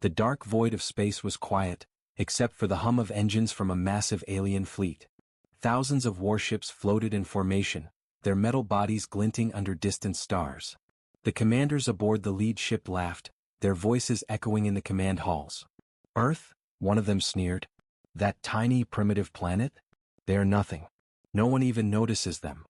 The dark void of space was quiet, except for the hum of engines from a massive alien fleet. Thousands of warships floated in formation, their metal bodies glinting under distant stars. The commanders aboard the lead ship laughed, their voices echoing in the command halls. Earth? One of them sneered. That tiny primitive planet? They are nothing. No one even notices them.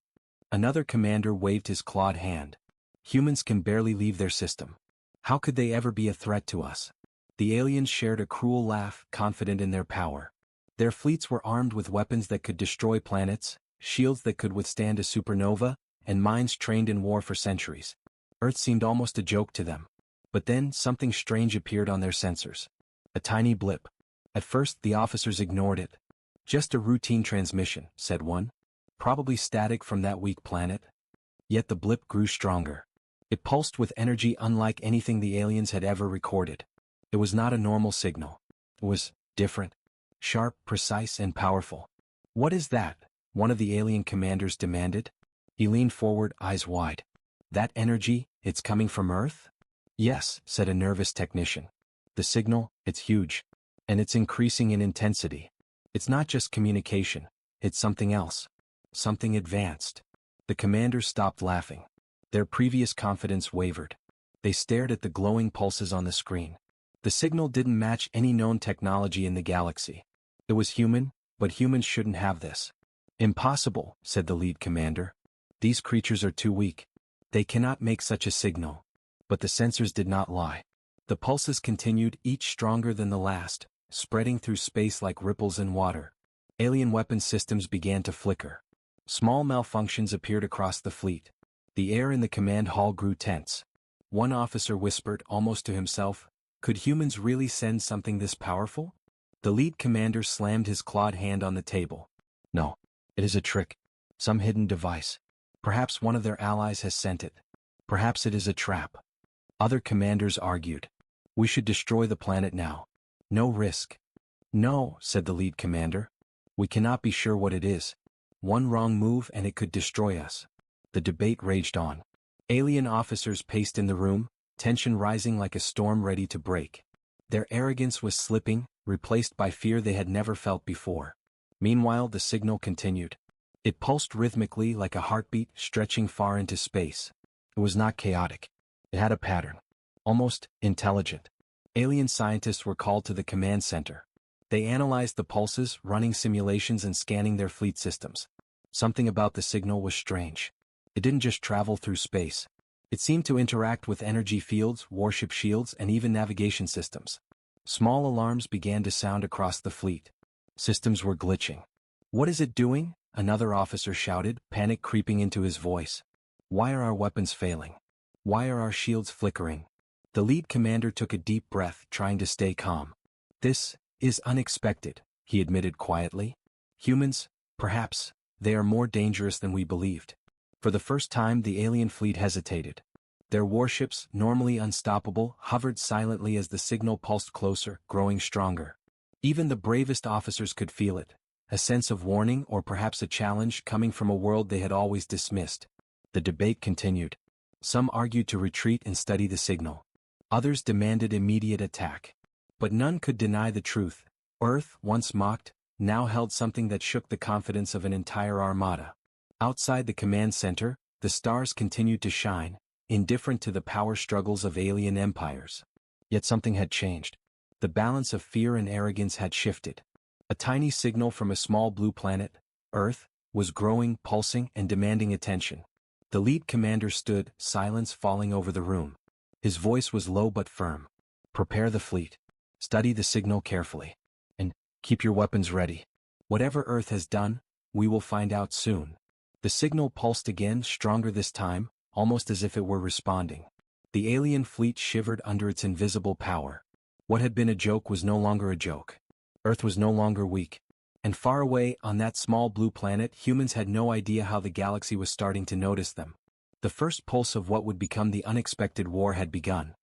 Another commander waved his clawed hand. Humans can barely leave their system. How could they ever be a threat to us? The aliens shared a cruel laugh, confident in their power. Their fleets were armed with weapons that could destroy planets, shields that could withstand a supernova, and minds trained in war for centuries. Earth seemed almost a joke to them. But then something strange appeared on their sensors. A tiny blip. At first the officers ignored it. Just a routine transmission, said one. Probably static from that weak planet. Yet the blip grew stronger. It pulsed with energy unlike anything the aliens had ever recorded. It was not a normal signal. It was different. Sharp, precise, and powerful. What is that? One of the alien commanders demanded. He leaned forward, eyes wide. That energy, it's coming from Earth? Yes, said a nervous technician. The signal, it's huge. And it's increasing in intensity. It's not just communication, it's something else. Something advanced. The commanders stopped laughing. Their previous confidence wavered. They stared at the glowing pulses on the screen. The signal didn't match any known technology in the galaxy. It was human, but humans shouldn't have this. Impossible, said the lead commander. These creatures are too weak. They cannot make such a signal. But the sensors did not lie. The pulses continued, each stronger than the last, spreading through space like ripples in water. Alien weapon systems began to flicker. Small malfunctions appeared across the fleet. The air in the command hall grew tense. One officer whispered, almost to himself, could humans really send something this powerful? The lead commander slammed his clawed hand on the table. No, it is a trick. Some hidden device. Perhaps one of their allies has sent it. Perhaps it is a trap. Other commanders argued. We should destroy the planet now. No risk. No, said the lead commander. We cannot be sure what it is. One wrong move and it could destroy us. The debate raged on. Alien officers paced in the room, tension rising like a storm ready to break. Their arrogance was slipping, replaced by fear they had never felt before. Meanwhile, the signal continued. It pulsed rhythmically like a heartbeat, stretching far into space. It was not chaotic. It had a pattern. Almost intelligent. Alien scientists were called to the command center. They analyzed the pulses, running simulations and scanning their fleet systems. Something about the signal was strange. It didn't just travel through space. It seemed to interact with energy fields, warship shields, and even navigation systems. Small alarms began to sound across the fleet. Systems were glitching. What is it doing? Another officer shouted, panic creeping into his voice. Why are our weapons failing? Why are our shields flickering? The lead commander took a deep breath, trying to stay calm. This is unexpected, he admitted quietly. Humans, perhaps, they are more dangerous than we believed. For the first time, the alien fleet hesitated. Their warships, normally unstoppable, hovered silently as the signal pulsed closer, growing stronger. Even the bravest officers could feel it, a sense of warning or perhaps a challenge coming from a world they had always dismissed. The debate continued. Some argued to retreat and study the signal. Others demanded immediate attack. But none could deny the truth. Earth, once mocked, now held something that shook the confidence of an entire armada. Outside the command center, the stars continued to shine, indifferent to the power struggles of alien empires. Yet something had changed. The balance of fear and arrogance had shifted. A tiny signal from a small blue planet, Earth, was growing, pulsing, and demanding attention. The lead commander stood, silence falling over the room. His voice was low but firm. Prepare the fleet. Study the signal carefully. And keep your weapons ready. Whatever Earth has done, we will find out soon. The signal pulsed again, stronger this time, almost as if it were responding. The alien fleet shivered under its invisible power. What had been a joke was no longer a joke. Earth was no longer weak. And far away, on that small blue planet, humans had no idea how the galaxy was starting to notice them. The first pulse of what would become the unexpected war had begun.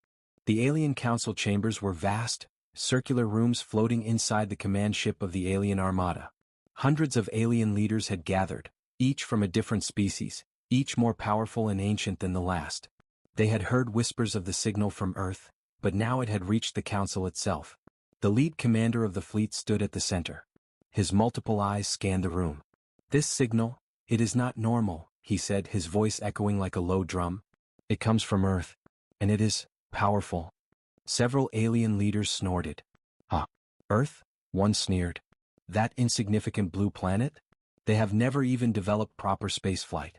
The alien council chambers were vast, circular rooms floating inside the command ship of the alien armada. Hundreds of alien leaders had gathered, each from a different species, each more powerful and ancient than the last. They had heard whispers of the signal from Earth, but now it had reached the council itself. The lead commander of the fleet stood at the center. His multiple eyes scanned the room. "This signal, it is not normal," he said, his voice echoing like a low drum. "It comes from Earth, and it is powerful." Several alien leaders snorted. "Ah, Earth?" one sneered. "That insignificant blue planet? They have never even developed proper spaceflight.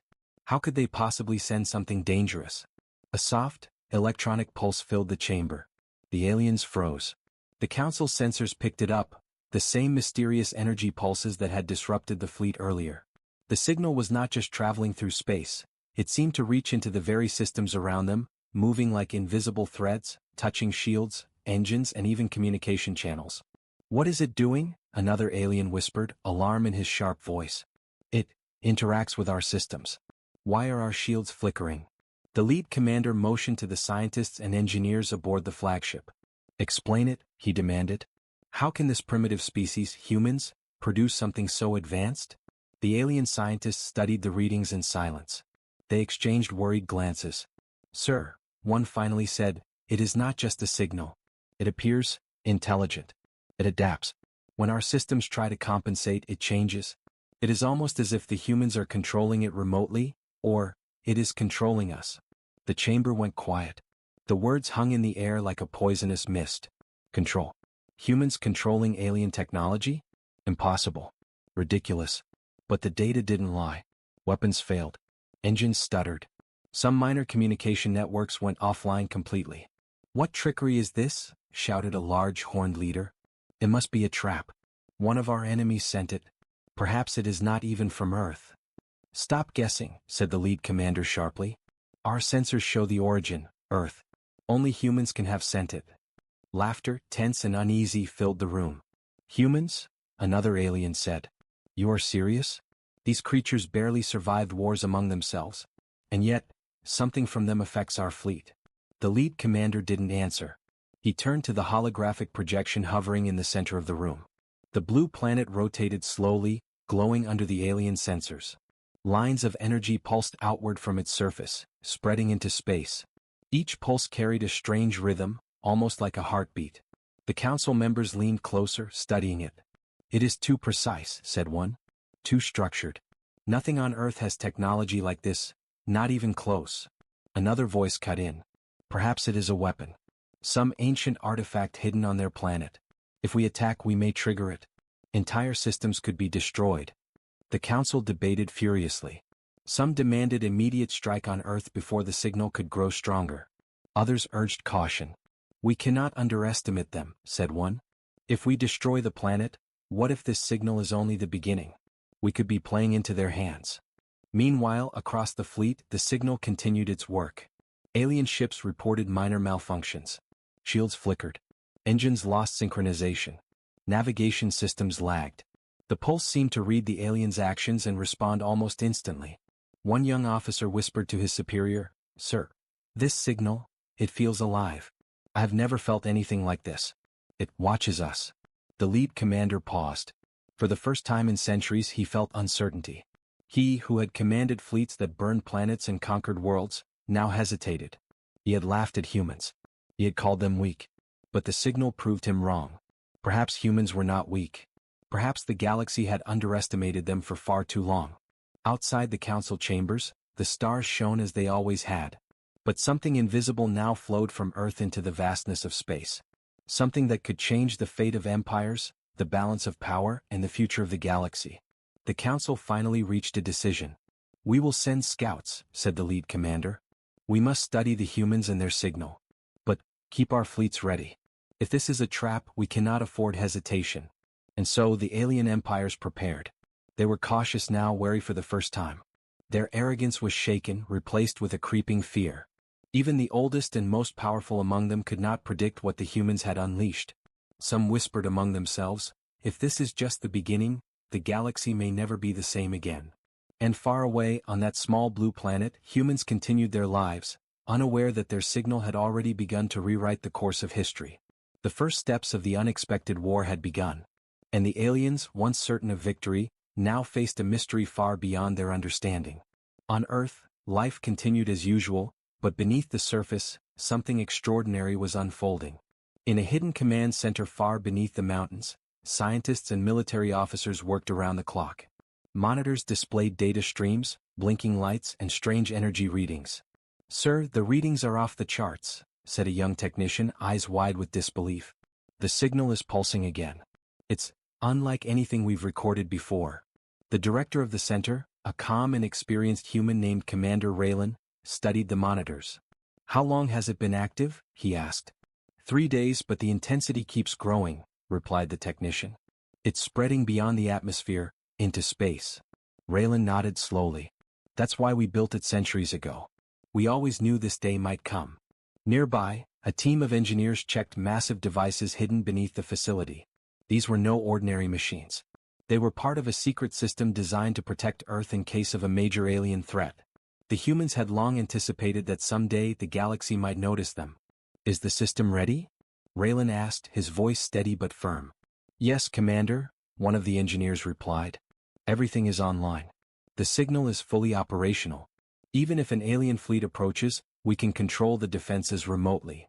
How could they possibly send something dangerous?" A soft, electronic pulse filled the chamber. The aliens froze. The council sensors picked it up, the same mysterious energy pulses that had disrupted the fleet earlier. The signal was not just traveling through space, it seemed to reach into the very systems around them, moving like invisible threads, touching shields, engines, and even communication channels. "What is it doing?" another alien whispered, alarm in his sharp voice. "It interacts with our systems. Why are our shields flickering?" The lead commander motioned to the scientists and engineers aboard the flagship. "Explain it," he demanded. "How can this primitive species, humans, produce something so advanced?" The alien scientists studied the readings in silence. They exchanged worried glances. "Sir," one finally said, "it is not just a signal. It appears intelligent. It adapts. When our systems try to compensate, it changes. It is almost as if the humans are controlling it remotely, or it is controlling us." The chamber went quiet. The words hung in the air like a poisonous mist. Control. Humans controlling alien technology? Impossible. Ridiculous. But the data didn't lie. Weapons failed. Engines stuttered. Some minor communication networks went offline completely. "What trickery is this?" shouted a large horned leader. "It must be a trap. One of our enemies sent it. Perhaps it is not even from Earth." "Stop guessing," said the lead commander sharply. "Our sensors show the origin, Earth. Only humans can have sent it." Laughter, tense and uneasy, filled the room. "Humans?" another alien said. "You are serious? These creatures barely survived wars among themselves. And yet, something from them affects our fleet." The lead commander didn't answer. He turned to the holographic projection hovering in the center of the room. The blue planet rotated slowly, glowing under the alien sensors. Lines of energy pulsed outward from its surface, spreading into space. Each pulse carried a strange rhythm, almost like a heartbeat. The council members leaned closer, studying it. "It is too precise," said one. "Too structured. Nothing on Earth has technology like this, not even close." Another voice cut in. "Perhaps it is a weapon. Some ancient artifact hidden on their planet. If we attack, we may trigger it. Entire systems could be destroyed." The council debated furiously. Some demanded immediate strike on Earth before the signal could grow stronger. Others urged caution. "We cannot underestimate them," said one. "If we destroy the planet, what if this signal is only the beginning? We could be playing into their hands." Meanwhile, across the fleet, the signal continued its work. Alien ships reported minor malfunctions. Shields flickered. Engines lost synchronization. Navigation systems lagged. The pulse seemed to read the aliens' actions and respond almost instantly. One young officer whispered to his superior, "Sir, this signal, it feels alive. I have never felt anything like this. It watches us." The lead commander paused. For the first time in centuries, he felt uncertainty. He, who had commanded fleets that burned planets and conquered worlds, now hesitated. He had laughed at humans. He had called them weak. But the signal proved him wrong. Perhaps humans were not weak. Perhaps the galaxy had underestimated them for far too long. Outside the council chambers, the stars shone as they always had. But something invisible now flowed from Earth into the vastness of space. Something that could change the fate of empires, the balance of power, and the future of the galaxy. The council finally reached a decision. "We will send scouts," said the lead commander. "We must study the humans and their signal. But keep our fleets ready. If this is a trap, we cannot afford hesitation." And so the alien empires prepared. They were cautious now, wary for the first time. Their arrogance was shaken, replaced with a creeping fear. Even the oldest and most powerful among them could not predict what the humans had unleashed. Some whispered among themselves, "If this is just the beginning, the galaxy may never be the same again." And far away, on that small blue planet, humans continued their lives, unaware that their signal had already begun to rewrite the course of history. The first steps of the unexpected war had begun. And the aliens, once certain of victory, now faced a mystery far beyond their understanding. On Earth, life continued as usual, but beneath the surface, something extraordinary was unfolding. In a hidden command center far beneath the mountains, scientists and military officers worked around the clock. Monitors displayed data streams, blinking lights, and strange energy readings. "Sir, the readings are off the charts," said a young technician, eyes wide with disbelief. "The signal is pulsing again. It's unlike anything we've recorded before." The director of the center, a calm and experienced human named Commander Raylan, studied the monitors. "How long has it been active?" he asked. 3 days, but the intensity keeps growing," replied the technician. "It's spreading beyond the atmosphere, into space." Raylan nodded slowly. "That's why we built it centuries ago. We always knew this day might come." Nearby, a team of engineers checked massive devices hidden beneath the facility. These were no ordinary machines. They were part of a secret system designed to protect Earth in case of a major alien threat. The humans had long anticipated that someday the galaxy might notice them. "Is the system ready?" Raylan asked, his voice steady but firm. "Yes, Commander," one of the engineers replied. "Everything is online. The signal is fully operational. Even if an alien fleet approaches, we can control the defenses remotely."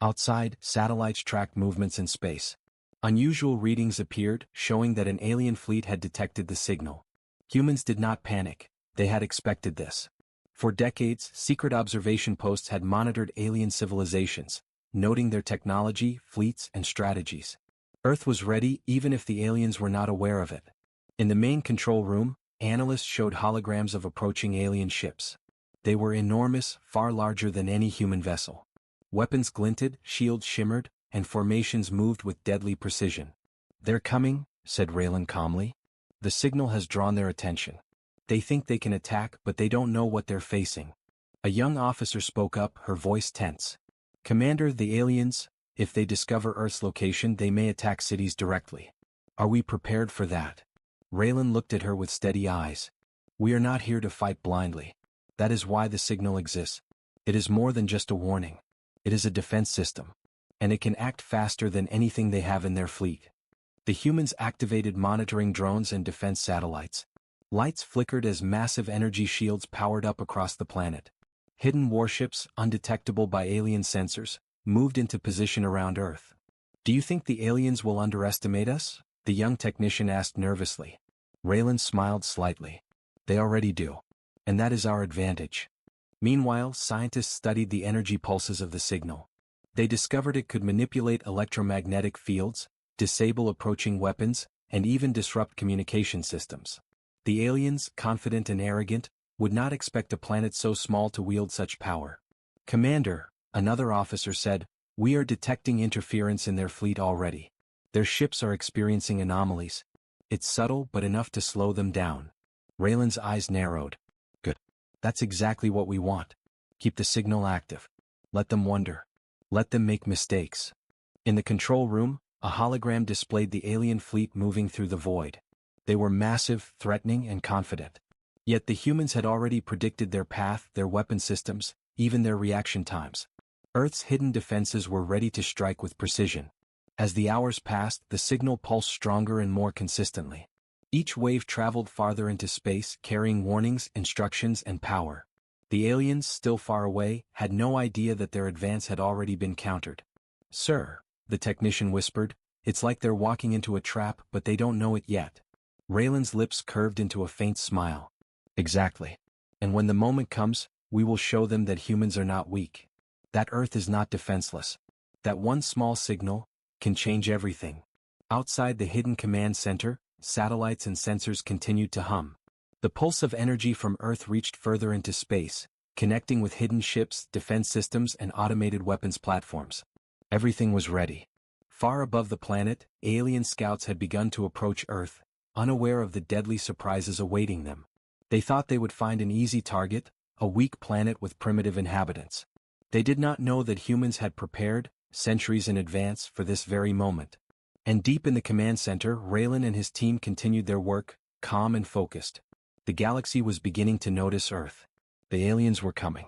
Outside, satellites tracked movements in space. Unusual readings appeared, showing that an alien fleet had detected the signal. Humans did not panic. They had expected this. For decades, secret observation posts had monitored alien civilizations, noting their technology, fleets, and strategies. Earth was ready even if the aliens were not aware of it. In the main control room, analysts showed holograms of approaching alien ships. They were enormous, far larger than any human vessel. Weapons glinted, shields shimmered, and formations moved with deadly precision. "They're coming," said Raylan calmly. "The signal has drawn their attention. They think they can attack, but they don't know what they're facing." A young officer spoke up, her voice tense. "Commander, the aliens, if they discover Earth's location, they may attack cities directly. Are we prepared for that?" Raylan looked at her with steady eyes. "We are not here to fight blindly. That is why the signal exists. It is more than just a warning. It is a defense system. And it can act faster than anything they have in their fleet." The humans activated monitoring drones and defense satellites. Lights flickered as massive energy shields powered up across the planet. Hidden warships, undetectable by alien sensors, moved into position around Earth. "Do you think the aliens will underestimate us?" the young technician asked nervously. Raylan smiled slightly. "They already do. And that is our advantage." Meanwhile, scientists studied the energy pulses of the signal. They discovered it could manipulate electromagnetic fields, disable approaching weapons, and even disrupt communication systems. The aliens, confident and arrogant, would not expect a planet so small to wield such power. "Commander," another officer said, "we are detecting interference in their fleet already. Their ships are experiencing anomalies. It's subtle but enough to slow them down." Raylan's eyes narrowed. "Good. That's exactly what we want. Keep the signal active. Let them wonder. Let them make mistakes." In the control room, a hologram displayed the alien fleet moving through the void. They were massive, threatening, and confident. Yet the humans had already predicted their path, their weapon systems, even their reaction times. Earth's hidden defenses were ready to strike with precision. As the hours passed, the signal pulsed stronger and more consistently. Each wave traveled farther into space, carrying warnings, instructions, and power. The aliens, still far away, had no idea that their advance had already been countered. "Sir," the technician whispered, "it's like they're walking into a trap, but they don't know it yet." Raylan's lips curved into a faint smile. "Exactly. And when the moment comes, we will show them that humans are not weak. That Earth is not defenseless. That one small signal can change everything." Outside the hidden command center, satellites and sensors continued to hum. The pulse of energy from Earth reached further into space, connecting with hidden ships, defense systems, and automated weapons platforms. Everything was ready. Far above the planet, alien scouts had begun to approach Earth, unaware of the deadly surprises awaiting them. They thought they would find an easy target, a weak planet with primitive inhabitants. They did not know that humans had prepared, centuries in advance, for this very moment. And deep in the command center, Raylan and his team continued their work, calm and focused. The galaxy was beginning to notice Earth. The aliens were coming.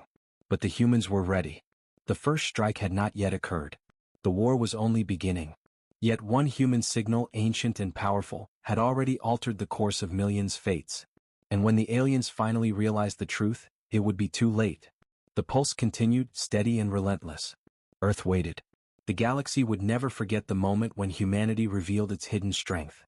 But the humans were ready. The first strike had not yet occurred. The war was only beginning. Yet one human signal, ancient and powerful, had already altered the course of millions' fates. And when the aliens finally realized the truth, it would be too late. The pulse continued, steady and relentless. Earth waited. The galaxy would never forget the moment when humanity revealed its hidden strength.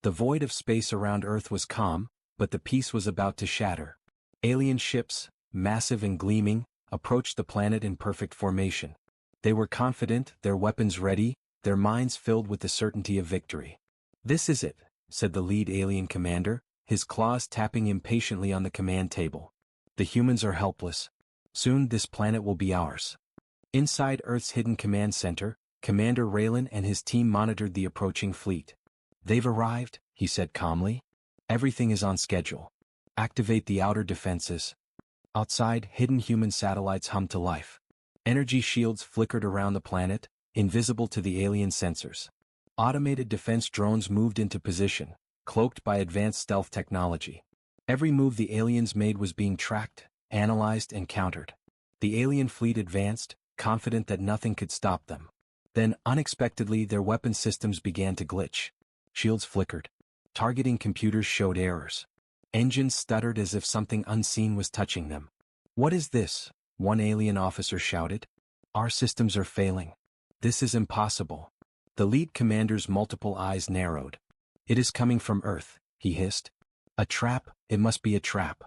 The void of space around Earth was calm, but the peace was about to shatter. Alien ships, massive and gleaming, approached the planet in perfect formation. They were confident, their weapons ready, their minds filled with the certainty of victory. "This is it," said the lead alien commander, his claws tapping impatiently on the command table. "The humans are helpless. Soon this planet will be ours." Inside Earth's hidden command center, Commander Raylan and his team monitored the approaching fleet. "They've arrived," he said calmly. "Everything is on schedule. Activate the outer defenses." Outside, hidden human satellites hummed to life. Energy shields flickered around the planet, invisible to the alien sensors. Automated defense drones moved into position, cloaked by advanced stealth technology. Every move the aliens made was being tracked, analyzed and countered. The alien fleet advanced, confident that nothing could stop them. Then, unexpectedly, their weapon systems began to glitch. Shields flickered. Targeting computers showed errors. Engines stuttered as if something unseen was touching them. "What is this?" one alien officer shouted. "Our systems are failing. This is impossible." The lead commander's multiple eyes narrowed. "It is coming from Earth," he hissed. "A trap, it must be a trap."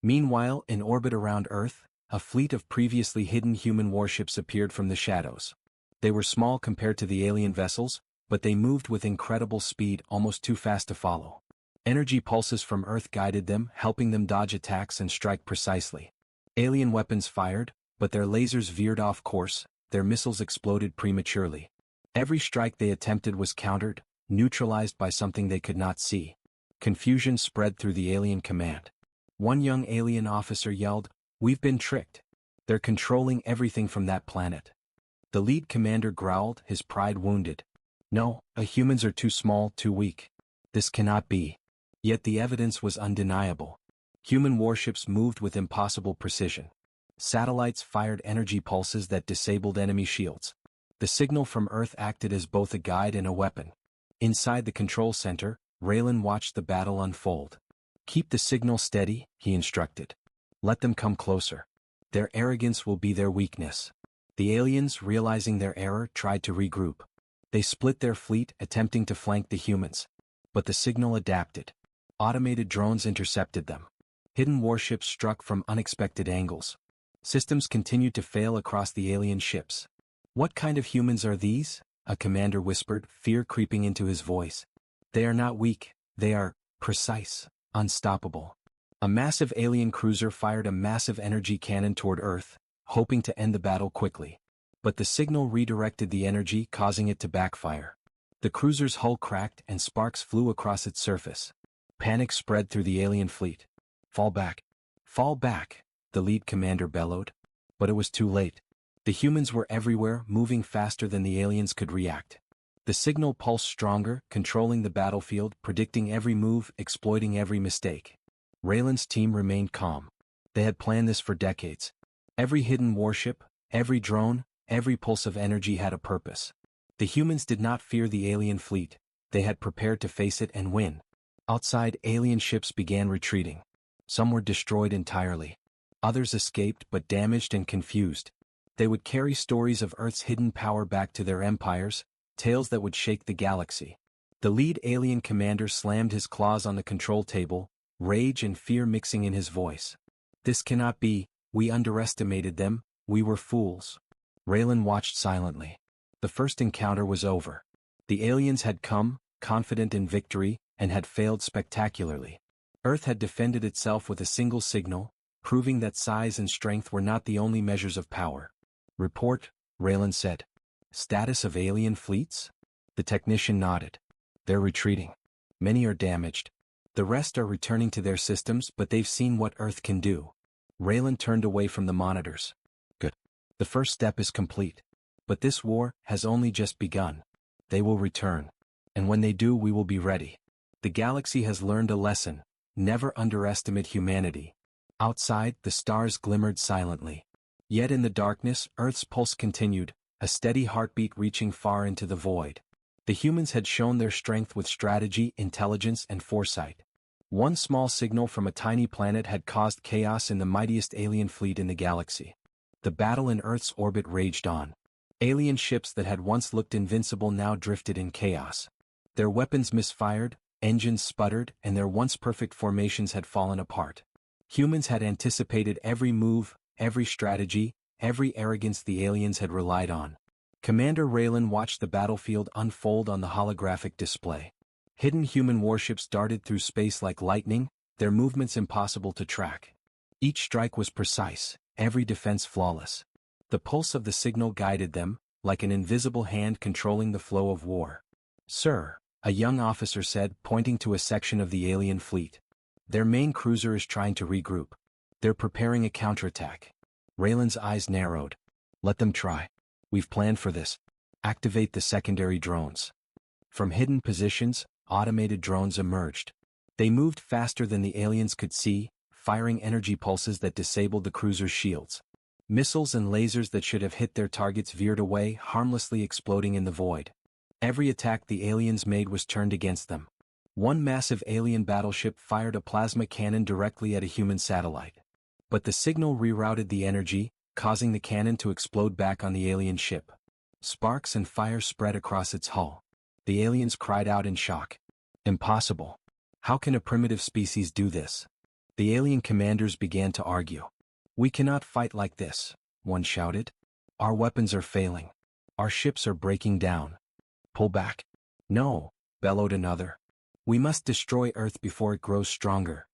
Meanwhile, in orbit around Earth, a fleet of previously hidden human warships appeared from the shadows. They were small compared to the alien vessels, but they moved with incredible speed, almost too fast to follow. Energy pulses from Earth guided them, helping them dodge attacks and strike precisely. Alien weapons fired, but their lasers veered off course, their missiles exploded prematurely. Every strike they attempted was countered, neutralized by something they could not see. Confusion spread through the alien command. One young alien officer yelled, "We've been tricked. They're controlling everything from that planet." The lead commander growled, his pride wounded. "No, humans are too small, too weak. This cannot be." Yet the evidence was undeniable. Human warships moved with impossible precision. Satellites fired energy pulses that disabled enemy shields. The signal from Earth acted as both a guide and a weapon. Inside the control center, Raylan watched the battle unfold. "Keep the signal steady," he instructed. "Let them come closer. Their arrogance will be their weakness." The aliens, realizing their error, tried to regroup. They split their fleet, attempting to flank the humans. But the signal adapted. Automated drones intercepted them. Hidden warships struck from unexpected angles. Systems continued to fail across the alien ships. "What kind of humans are these?" a commander whispered, fear creeping into his voice. "They are not weak, they are precise, unstoppable." A massive alien cruiser fired a massive energy cannon toward Earth, hoping to end the battle quickly. But the signal redirected the energy, causing it to backfire. The cruiser's hull cracked and sparks flew across its surface. Panic spread through the alien fleet. "Fall back! Fall back!" the lead commander bellowed. But it was too late. The humans were everywhere, moving faster than the aliens could react. The signal pulsed stronger, controlling the battlefield, predicting every move, exploiting every mistake. Raylan's team remained calm. They had planned this for decades. Every hidden warship, every drone, every pulse of energy had a purpose. The humans did not fear the alien fleet. They had prepared to face it and win. Outside, alien ships began retreating. Some were destroyed entirely. Others escaped but damaged and confused. They would carry stories of Earth's hidden power back to their empires, tales that would shake the galaxy. The lead alien commander slammed his claws on the control table, rage and fear mixing in his voice. "This cannot be, we underestimated them, we were fools." Raylan watched silently. The first encounter was over. The aliens had come, confident in victory, and had failed spectacularly. Earth had defended itself with a single signal, proving that size and strength were not the only measures of power. "Report," Raylan said. "Status of alien fleets?" The technician nodded. "They're retreating. Many are damaged. The rest are returning to their systems, but they've seen what Earth can do." Raylan turned away from the monitors. "Good. The first step is complete. But this war has only just begun. They will return. And when they do, we will be ready. The galaxy has learned a lesson: never underestimate humanity." Outside, the stars glimmered silently. Yet in the darkness, Earth's pulse continued, a steady heartbeat reaching far into the void. The humans had shown their strength with strategy, intelligence, and foresight. One small signal from a tiny planet had caused chaos in the mightiest alien fleet in the galaxy. The battle in Earth's orbit raged on. Alien ships that had once looked invincible now drifted in chaos. Their weapons misfired, engines sputtered, and their once perfect formations had fallen apart. Humans had anticipated every move, every strategy, every arrogance the aliens had relied on. Commander Raylan watched the battlefield unfold on the holographic display. Hidden human warships darted through space like lightning, their movements impossible to track. Each strike was precise, every defense flawless. The pulse of the signal guided them, like an invisible hand controlling the flow of war. "Sir," a young officer said, pointing to a section of the alien fleet. "Their main cruiser is trying to regroup. They're preparing a counterattack." Raylan's eyes narrowed. "Let them try. We've planned for this. Activate the secondary drones." From hidden positions, automated drones emerged. They moved faster than the aliens could see, firing energy pulses that disabled the cruiser's shields. Missiles and lasers that should have hit their targets veered away, harmlessly exploding in the void. Every attack the aliens made was turned against them. One massive alien battleship fired a plasma cannon directly at a human satellite. But the signal rerouted the energy, causing the cannon to explode back on the alien ship. Sparks and fire spread across its hull. The aliens cried out in shock. "Impossible. How can a primitive species do this?" The alien commanders began to argue. "We cannot fight like this," one shouted. "Our weapons are failing. Our ships are breaking down." "Pull back." "No," bellowed another. "We must destroy Earth before it grows stronger."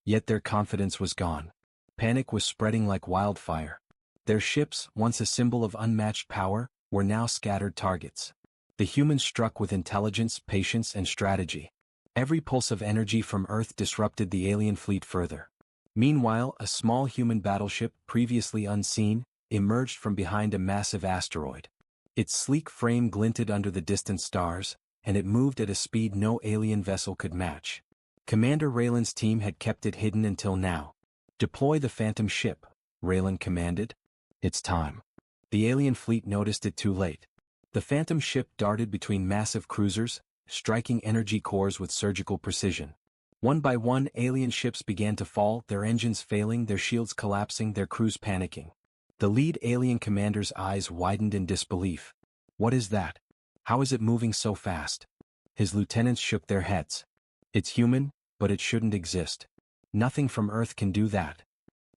Yet their confidence was gone. Panic was spreading like wildfire. Their ships, once a symbol of unmatched power, were now scattered targets. The humans struck with intelligence, patience, and strategy. Every pulse of energy from Earth disrupted the alien fleet further. Meanwhile, a small human battleship, previously unseen, emerged from behind a massive asteroid. Its sleek frame glinted under the distant stars, and it moved at a speed no alien vessel could match. Commander Raylan's team had kept it hidden until now. "Deploy the Phantom ship," Raylan commanded. "It's time." The alien fleet noticed it too late. The Phantom ship darted between massive cruisers, striking energy cores with surgical precision. One by one, alien ships began to fall, their engines failing, their shields collapsing, their crews panicking. The lead alien commander's eyes widened in disbelief. "What is that? How is it moving so fast?" His lieutenants shook their heads. "It's human, but it shouldn't exist. Nothing from Earth can do that."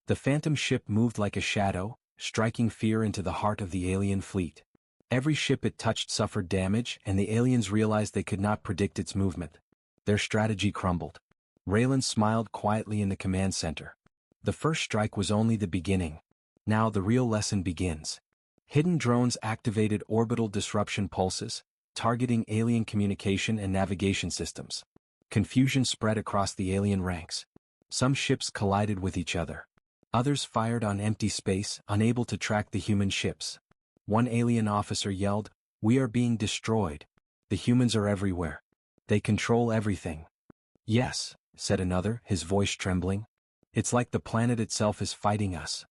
The Phantom ship moved like a shadow, striking fear into the heart of the alien fleet. Every ship it touched suffered damage, and the aliens realized they could not predict its movement. Their strategy crumbled. Raylan smiled quietly in the command center. The first strike was only the beginning. Now the real lesson begins. Hidden drones activated orbital disruption pulses, targeting alien communication and navigation systems. Confusion spread across the alien ranks. Some ships collided with each other. Others fired on empty space, unable to track the human ships. One alien officer yelled, "We are being destroyed. The humans are everywhere. They control everything." "Yes," said another, his voice trembling. "It's like the planet itself is fighting us."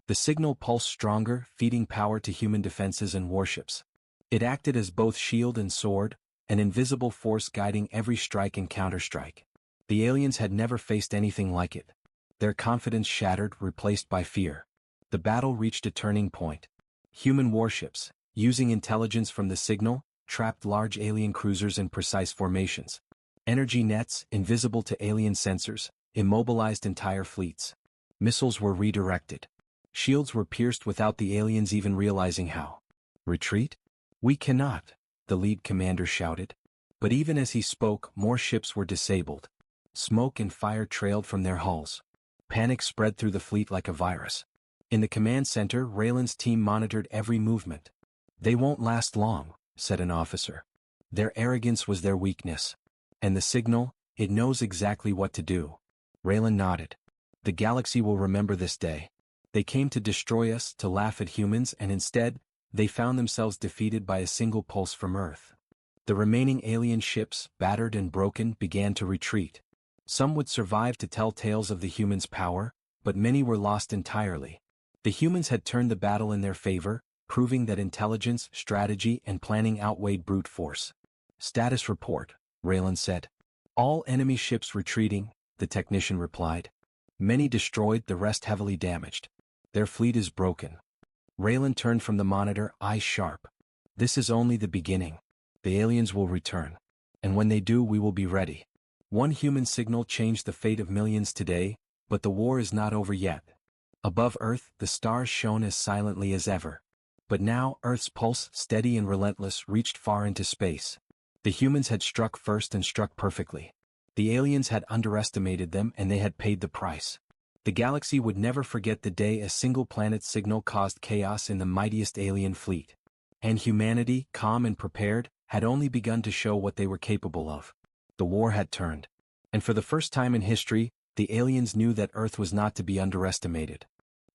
The signal pulsed stronger, feeding power to human defenses and warships. It acted as both shield and sword, an invisible force guiding every strike and counterstrike. The aliens had never faced anything like it. Their confidence shattered, replaced by fear. The battle reached a turning point. Human warships, using intelligence from the signal, trapped large alien cruisers in precise formations. Energy nets, invisible to alien sensors, immobilized entire fleets. Missiles were redirected. Shields were pierced without the aliens even realizing how. "Retreat? We cannot," the lead commander shouted. But even as he spoke, more ships were disabled. Smoke and fire trailed from their hulls. Panic spread through the fleet like a virus. In the command center, Raylan's team monitored every movement. "They won't last long," said an officer. Their arrogance was their weakness. And the signal, it knows exactly what to do. Raylan nodded. "The galaxy will remember this day. They came to destroy us, to laugh at humans, and instead, they found themselves defeated by a single pulse from Earth." The remaining alien ships, battered and broken, began to retreat. Some would survive to tell tales of the humans' power, but many were lost entirely. The humans had turned the battle in their favor, proving that intelligence, strategy, and planning outweighed brute force. "Status report," Raylan said. "All enemy ships retreating," the technician replied. "Many destroyed, the rest heavily damaged. Their fleet is broken. Raylan turned from the monitor, eyes sharp. This is only the beginning. The aliens will return. And when they do, we will be ready. One human signal changed the fate of millions today, but the war is not over yet. Above Earth, the stars shone as silently as ever. But now, Earth's pulse, steady and relentless, reached far into space. The humans had struck first and struck perfectly. The aliens had underestimated them and they had paid the price. The galaxy would never forget the day a single planet's signal caused chaos in the mightiest alien fleet. And humanity, calm and prepared, had only begun to show what they were capable of. The war had turned. And for the first time in history, the aliens knew that Earth was not to be underestimated.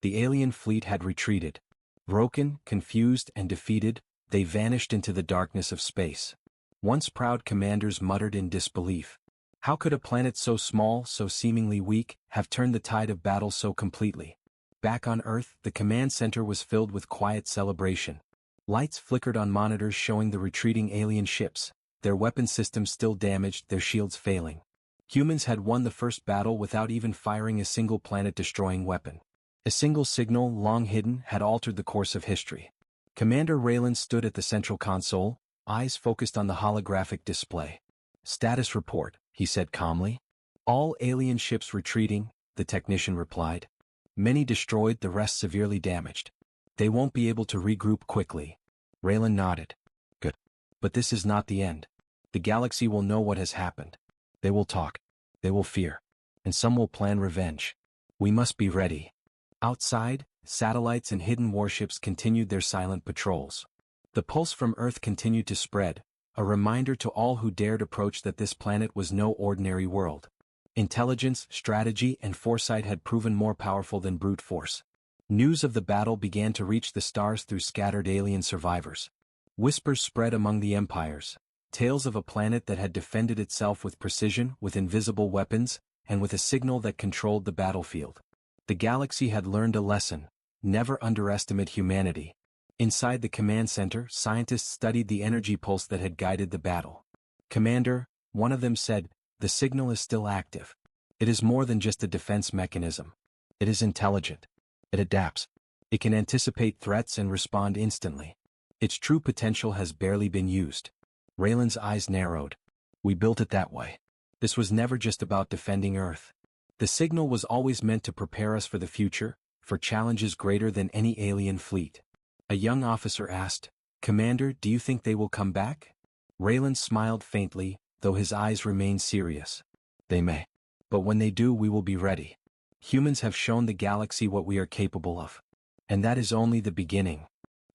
The alien fleet had retreated. Broken, confused, and defeated, they vanished into the darkness of space. Once proud commanders muttered in disbelief. How could a planet so small, so seemingly weak, have turned the tide of battle so completely? Back on Earth, the command center was filled with quiet celebration. Lights flickered on monitors showing the retreating alien ships, their weapon systems still damaged, their shields failing. Humans had won the first battle without even firing a single planet-destroying weapon. A single signal, long hidden, had altered the course of history. Commander Raylan stood at the central console, eyes focused on the holographic display. "Status report," he said calmly. "All alien ships retreating," the technician replied. "Many destroyed, the rest severely damaged. They won't be able to regroup quickly." Raylan nodded. "Good. But this is not the end. The galaxy will know what has happened. They will talk. They will fear. And some will plan revenge. We must be ready." Outside, satellites and hidden warships continued their silent patrols. The pulse from Earth continued to spread, a reminder to all who dared approach that this planet was no ordinary world. Intelligence, strategy, and foresight had proven more powerful than brute force. News of the battle began to reach the stars through scattered alien survivors. Whispers spread among the empires, tales of a planet that had defended itself with precision, with invisible weapons, and with a signal that controlled the battlefield. The galaxy had learned a lesson: never underestimate humanity. Inside the command center, scientists studied the energy pulse that had guided the battle. "Commander," one of them said, "the signal is still active. It is more than just a defense mechanism. It is intelligent. It adapts. It can anticipate threats and respond instantly. Its true potential has barely been used." Raylan's eyes narrowed. "We built it that way. This was never just about defending Earth. The signal was always meant to prepare us for the future, for challenges greater than any alien fleet." A young officer asked, "Commander, do you think they will come back?" Raylan smiled faintly, though his eyes remained serious. "They may. But when they do, we will be ready. Humans have shown the galaxy what we are capable of. And that is only the beginning."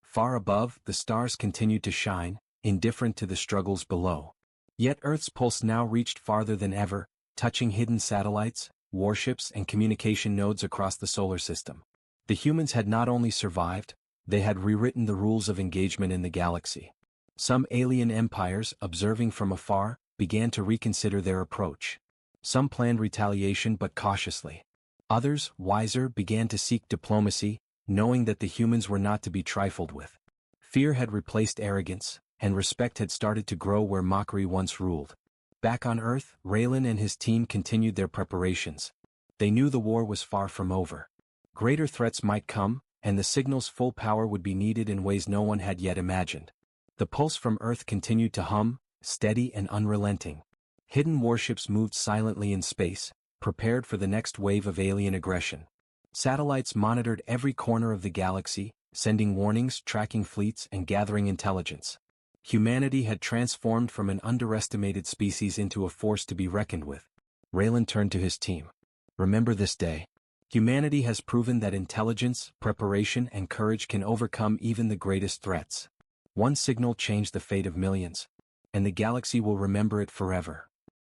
Far above, the stars continued to shine, indifferent to the struggles below. Yet Earth's pulse now reached farther than ever, touching hidden satellites, warships, and communication nodes across the solar system. The humans had not only survived, they had rewritten the rules of engagement in the galaxy. Some alien empires, observing from afar, began to reconsider their approach. Some planned retaliation but cautiously. Others, wiser, began to seek diplomacy, knowing that the humans were not to be trifled with. Fear had replaced arrogance, and respect had started to grow where mockery once ruled. Back on Earth, Raylan and his team continued their preparations. They knew the war was far from over. Greater threats might come, and the signal's full power would be needed in ways no one had yet imagined. The pulse from Earth continued to hum, steady and unrelenting. Hidden warships moved silently in space, prepared for the next wave of alien aggression. Satellites monitored every corner of the galaxy, sending warnings, tracking fleets, and gathering intelligence. Humanity had transformed from an underestimated species into a force to be reckoned with. Raylan turned to his team. "Remember this day. Humanity has proven that intelligence, preparation, and courage can overcome even the greatest threats. One signal changed the fate of millions, and the galaxy will remember it forever."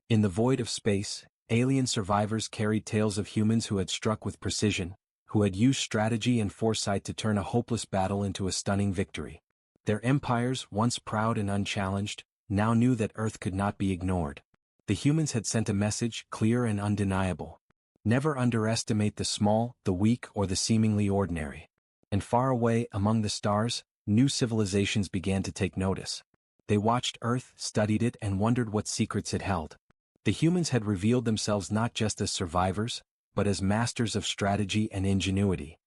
In the void of space, alien survivors carried tales of humans who had struck with precision, who had used strategy and foresight to turn a hopeless battle into a stunning victory. Their empires, once proud and unchallenged, now knew that Earth could not be ignored. The humans had sent a message, clear and undeniable. Never underestimate the small, the weak, or the seemingly ordinary. And far away, among the stars, new civilizations began to take notice. They watched Earth, studied it, and wondered what secrets it held. The humans had revealed themselves not just as survivors, but as masters of strategy and ingenuity.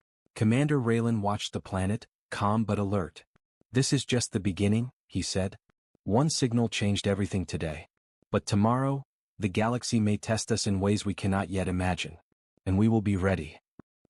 Commander Raylan watched the planet, calm but alert. "This is just the beginning," he said. "One signal changed everything today. But tomorrow, the galaxy may test us in ways we cannot yet imagine. And we will be ready."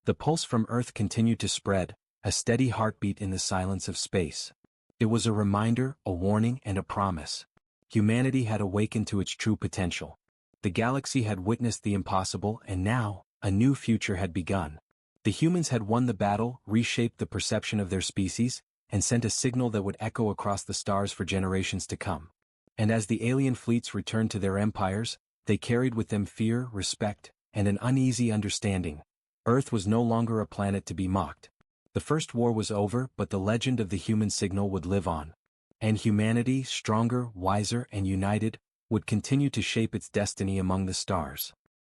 The pulse from Earth continued to spread, a steady heartbeat in the silence of space. It was a reminder, a warning, and a promise. Humanity had awakened to its true potential. The galaxy had witnessed the impossible, and now, a new future had begun. The humans had won the battle, reshaped the perception of their species, and sent a signal that would echo across the stars for generations to come. And as the alien fleets returned to their empires, they carried with them fear, respect, and an uneasy understanding. Earth was no longer a planet to be mocked. The First War was over, but the legend of the human signal would live on. And humanity, stronger, wiser, and united, would continue to shape its destiny among the stars.